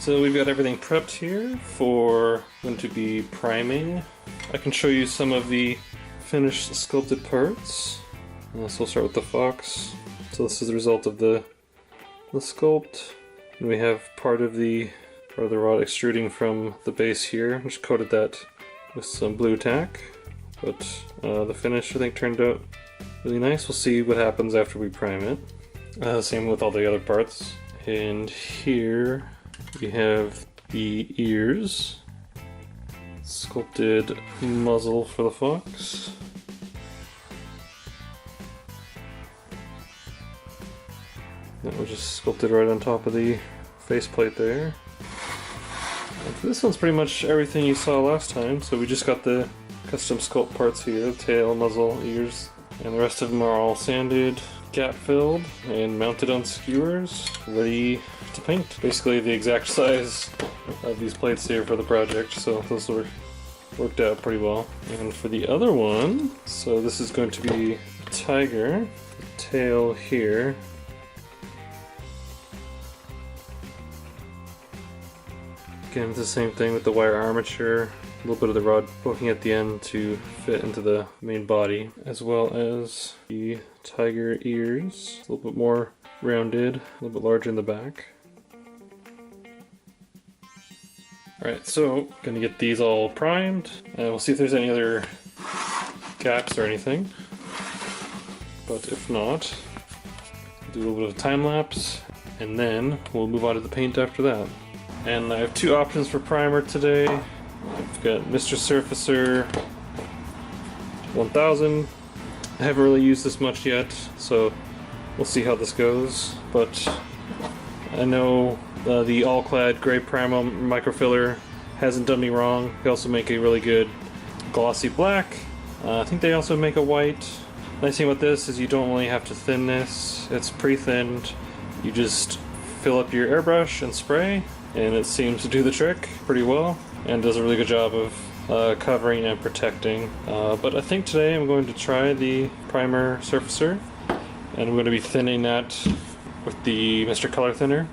So we've got everything prepped here for going to be priming. I can show you some of the finished sculpted parts. So we'll start with the fox. So this is the result of the sculpt. And we have part of the rod extruding from the base here. Just coated that with some blue tack. But the finish I think turned out really nice. We'll see what happens after we prime it. Same with all the other parts. And here we have the ears. Sculpted muzzle for the fox. That was just sculpted right on top of the faceplate there. And this one's pretty much everything you saw last time, so we just got the custom sculpt parts here, the tail, muzzle, ears, and the rest of them are all sanded, gap filled, and mounted on skewers, ready to paint. Basically the exact size of these plates here for the project, so those worked out pretty well. And for the other one, so this is going to be a tiger, the tail here. Again, it's the same thing with the wire armature, a little bit of the rod poking at the end to fit into the main body, as well as the tiger ears, a little bit more rounded, a little bit larger in the back. Alright, so gonna get these all primed, and we'll see if there's any other gaps or anything. But if not, do a little bit of a time lapse, and then we'll move on to the paint after that. And I have two options for primer today. I've got Mr. Surfacer 1000. I haven't really used this much yet, so we'll see how this goes. But I know the all-clad gray primer microfiller hasn't done me wrong. They also make a really good glossy black. I think they also make a white. Nice thing about this is you don't really have to thin this. It's pre-thinned. You just fill up your airbrush and spray, and it seems to do the trick pretty well and does a really good job of covering and protecting. But I think today I'm going to try the primer surfacer, and I'm going to be thinning that with the Mr. Color Thinner.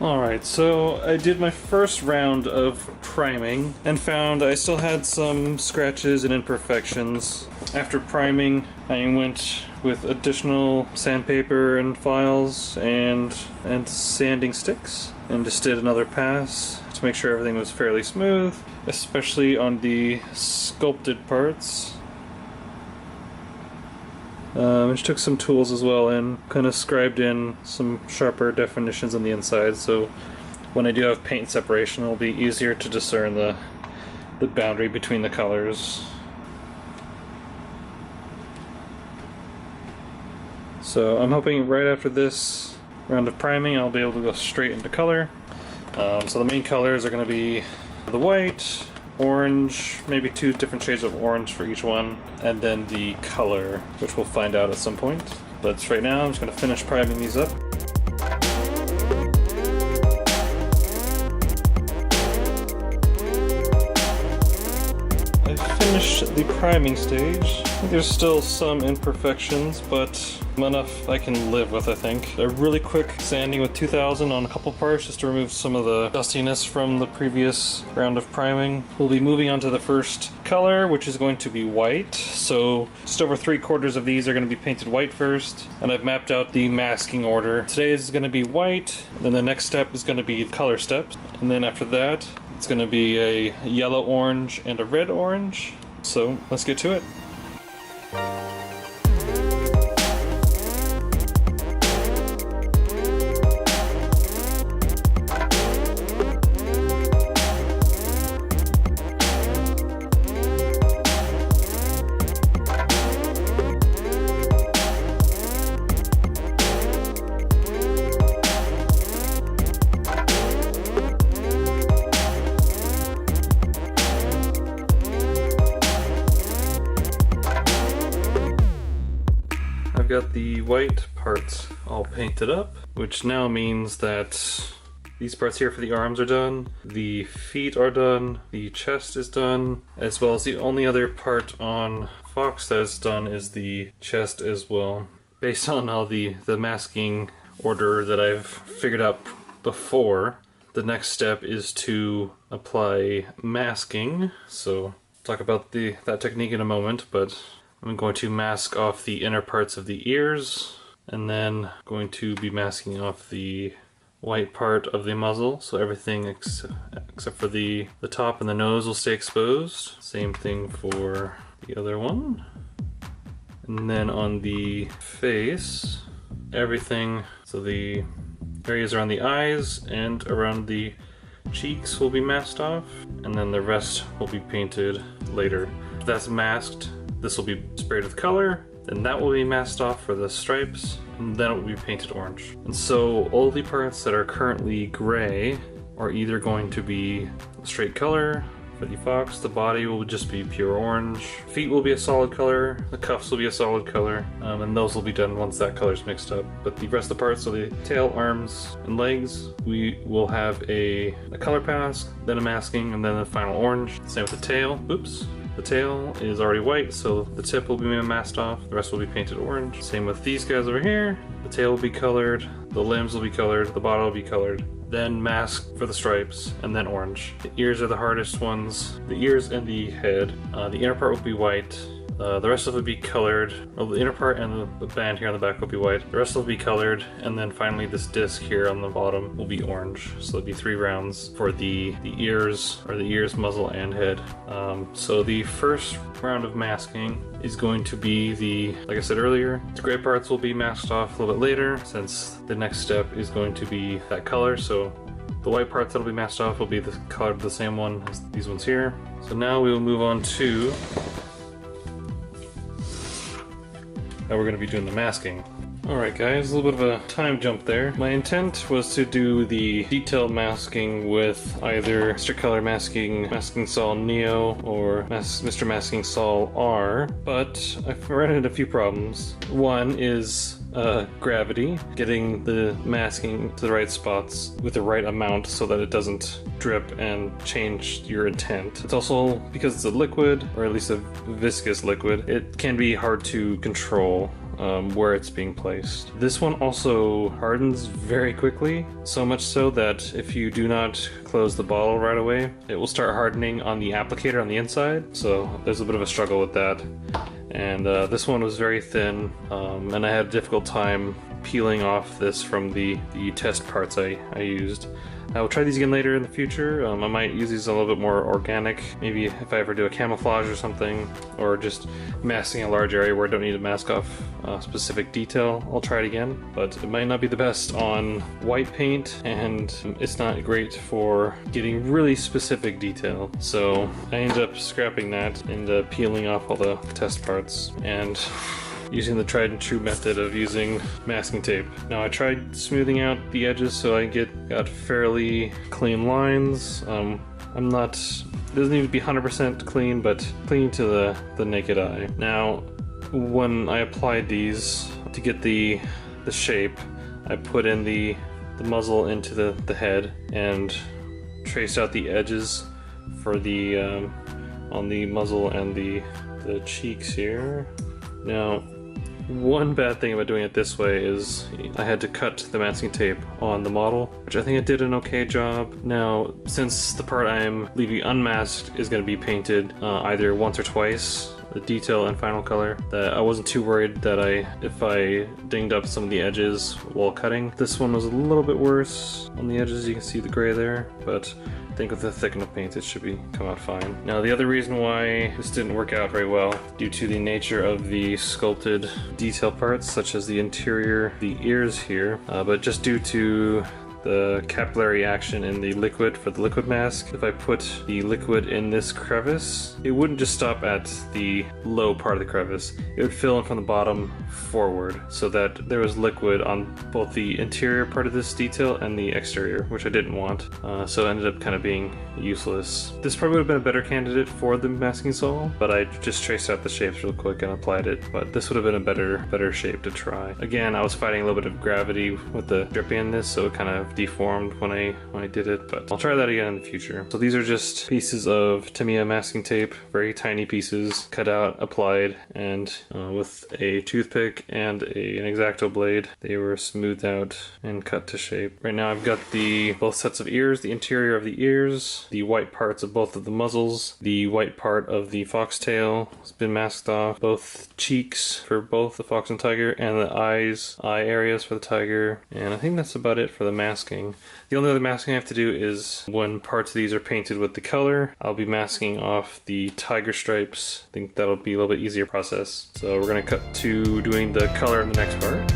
Alright, so I did my first round of priming and found I still had some scratches and imperfections. After priming, I went with additional sandpaper and files and sanding sticks and just did another pass to make sure everything was fairly smooth, especially on the sculpted parts. I just took some tools as well and kind of scribed in some sharper definitions on the inside, so when I do have paint separation it'll be easier to discern the boundary between the colors. So I'm hoping right after this round of priming I'll be able to go straight into color. So the main colors are going to be the white, orange, maybe two different shades of orange for each one, and then the color, which we'll find out at some point. But right now I'm just going to finish priming these up. I finished the priming stage. I think there's still some imperfections, but enough I can live with, I think. A really quick sanding with 2000 on a couple parts just to remove some of the dustiness from the previous round of priming. We'll be moving on to the first color, which is going to be white. So just over 3/4 of these are going to be painted white first, and I've mapped out the masking order. Today is going to be white, then the next step is going to be color steps, and then after that it's going to be a yellow orange and a red orange. So let's get to it. I've got the white parts all painted up, which now means that these parts here for the arms are done, the feet are done, the chest is done, as well as the only other part on Fox that is done is the chest as well. Based on all the masking order that I've figured out before, the next step is to apply masking. So talk about that technique in a moment, but I'm going to mask off the inner parts of the ears, and then going to be masking off the white part of the muzzle, so everything except for the top and the nose will stay exposed. Same thing for the other one. And then on the face, everything, so the areas around the eyes and around the cheeks will be masked off, and then the rest will be painted later. If that's masked, this will be sprayed with color, then that will be masked off for the stripes, and then it will be painted orange. And so all the parts that are currently gray are either going to be straight color. For the Fox, the body will just be pure orange. Feet will be a solid color, the cuffs will be a solid color, and those will be done once that color is mixed up. But the rest of the parts, so the tail, arms, and legs, we will have a color pass, then a masking, and then a final orange. Same with the tail. Oops. The tail is already white, so the tip will be masked off, the rest will be painted orange. Same with these guys over here. The tail will be colored, the limbs will be colored, the body will be colored, then mask for the stripes, and then orange. The ears are the hardest ones. The ears and the head. The inner part will be white. The rest of it will be colored. Well, the inner part and the band here on the back will be white. The rest will be colored, and then finally this disc here on the bottom will be orange. So there'll be 3 rounds for the ears, or the ears, muzzle, and head. So the first round of masking is going to be like I said earlier, the gray parts will be masked off a little bit later, since the next step is going to be that color. So the white parts that'll be masked off will be the color of the same one as these ones here. So now we will move on to how we're going to be doing the masking. Alright guys, a little bit of a time jump there. My intent was to do the detailed masking with either Mr. Color Masking Saw Neo or Mr. Masking Saw R, but I've run into a few problems. One is gravity, getting the masking to the right spots with the right amount so that it doesn't drip and change your intent. It's also, because it's a liquid, or at least a viscous liquid, it can be hard to control where it's being placed. This one also hardens very quickly, so much so that if you do not close the bottle right away, it will start hardening on the applicator on the inside, so there's a bit of a struggle with that. And this one was very thin, and I had a difficult time peeling off this from the test parts I used. I will try these again later in the future. I might use these a little bit more organic, maybe if I ever do a camouflage or something, or just masking a large area where I don't need to mask off a specific detail. I'll try it again, but it might not be the best on white paint, and it's not great for getting really specific detail. So I ended up scrapping that and peeling off all the test parts, and using the tried and true method of using masking tape. Now I tried smoothing out the edges so I got fairly clean lines. It doesn't need to be 100% clean, but clean to the naked eye. Now, when I applied these to get the shape, I put in the muzzle into the head and traced out the edges for the on the muzzle and the cheeks here. Now, One bad thing about doing it this way is I had to cut the masking tape on the model, which I think it did an okay job. Now, since the part I'm leaving unmasked is going to be painted either once or twice, the detail and final color, that I wasn't too worried that if I dinged up some of the edges while cutting. This one was a little bit worse on the edges, you can see the gray there, but I think with the thick enough paint it should come out fine. Now the other reason why this didn't work out very well, due to the nature of the sculpted detail parts, such as the interior, the ears here, but just due to the capillary action in the liquid for the liquid mask. If I put the liquid in this crevice, it wouldn't just stop at the low part of the crevice. It would fill in from the bottom forward so that there was liquid on both the interior part of this detail and the exterior, which I didn't want. So it ended up kind of being useless. This probably would have been a better candidate for the masking sol, but I just traced out the shapes real quick and applied it. But this would have been a better shape to try. Again, I was fighting a little bit of gravity with the dripping in this, so it kind of deformed when I did it, but I'll try that again in the future. So these are just pieces of Tamiya masking tape, very tiny pieces, cut out, applied, and with a toothpick and an X-Acto blade, they were smoothed out and cut to shape. Right now I've got both sets of ears, the interior of the ears, the white parts of both of the muzzles, the white part of the foxtail has been masked off, both cheeks for both the fox and tiger, and the eye areas for the tiger, and I think that's about it for the masking. The only other masking I have to do is when parts of these are painted with the color, I'll be masking off the tiger stripes. I think that'll be a little bit easier process. So we're going to cut to doing the color in the next part.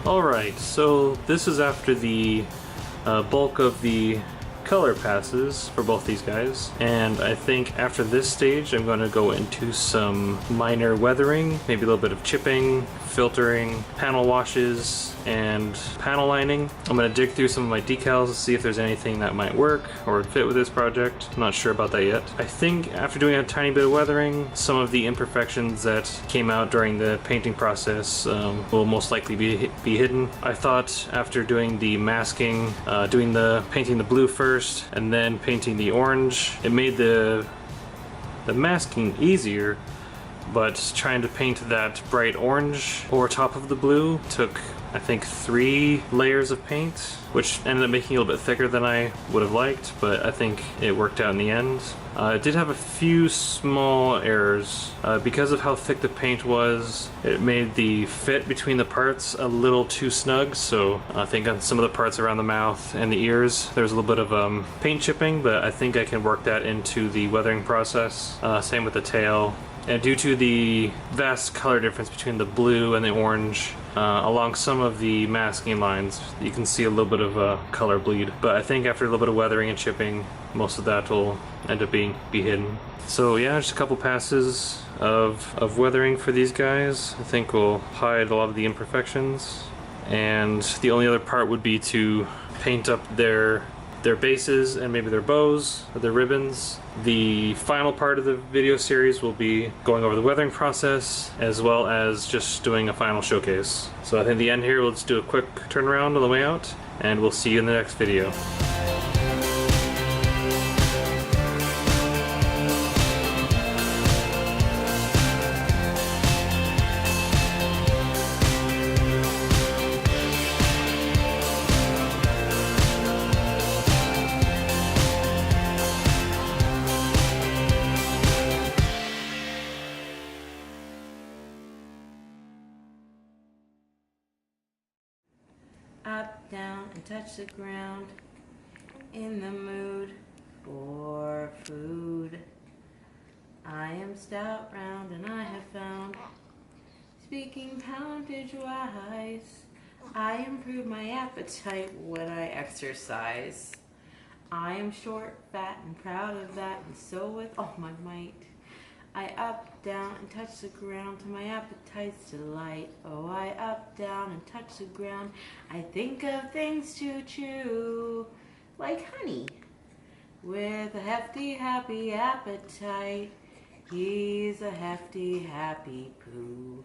Alright, so this is after the bulk of the color passes for both these guys, and I think after this stage I'm going to go into some minor weathering, maybe a little bit of chipping, filtering, panel washes, and panel lining. I'm going to dig through some of my decals to see if there's anything that might work or fit with this project. I'm not sure about that yet. I think after doing a tiny bit of weathering, some of the imperfections that came out during the painting process will most likely be hidden. I thought after doing the masking, painting the blue first and then painting the orange, it made the masking easier, but trying to paint that bright orange over top of the blue took, I think, 3 layers of paint, which ended up making it a little bit thicker than I would have liked, but I think it worked out in the end. It did have a few small errors. Because of how thick the paint was, it made the fit between the parts a little too snug, so I think on some of the parts around the mouth and the ears there's a little bit of paint chipping, but I think I can work that into the weathering process. Same with the tail. And due to the vast color difference between the blue and the orange, along some of the masking lines, you can see a little bit of a color bleed. But I think after a little bit of weathering and chipping, most of that will end up be hidden. So yeah, just a couple passes of weathering for these guys. I think will hide a lot of the imperfections. And the only other part would be to paint up their bases and maybe their bows or their ribbons. The final part of the video series will be going over the weathering process as well as just doing a final showcase. So I think at the end here we'll just do a quick turnaround on the way out, and we'll see you in the next video. Up, down, and touch the ground. In the mood for food. I am stout, round, and I have found, speaking poundage-wise, I improve my appetite when I exercise. I am short, fat, and proud of that, and so with all my might, I up, down, and touch the ground to my appetite's delight. Oh, I up, down, and touch the ground. I think of things to chew, like honey, with a hefty, happy appetite. He's a hefty, happy poo.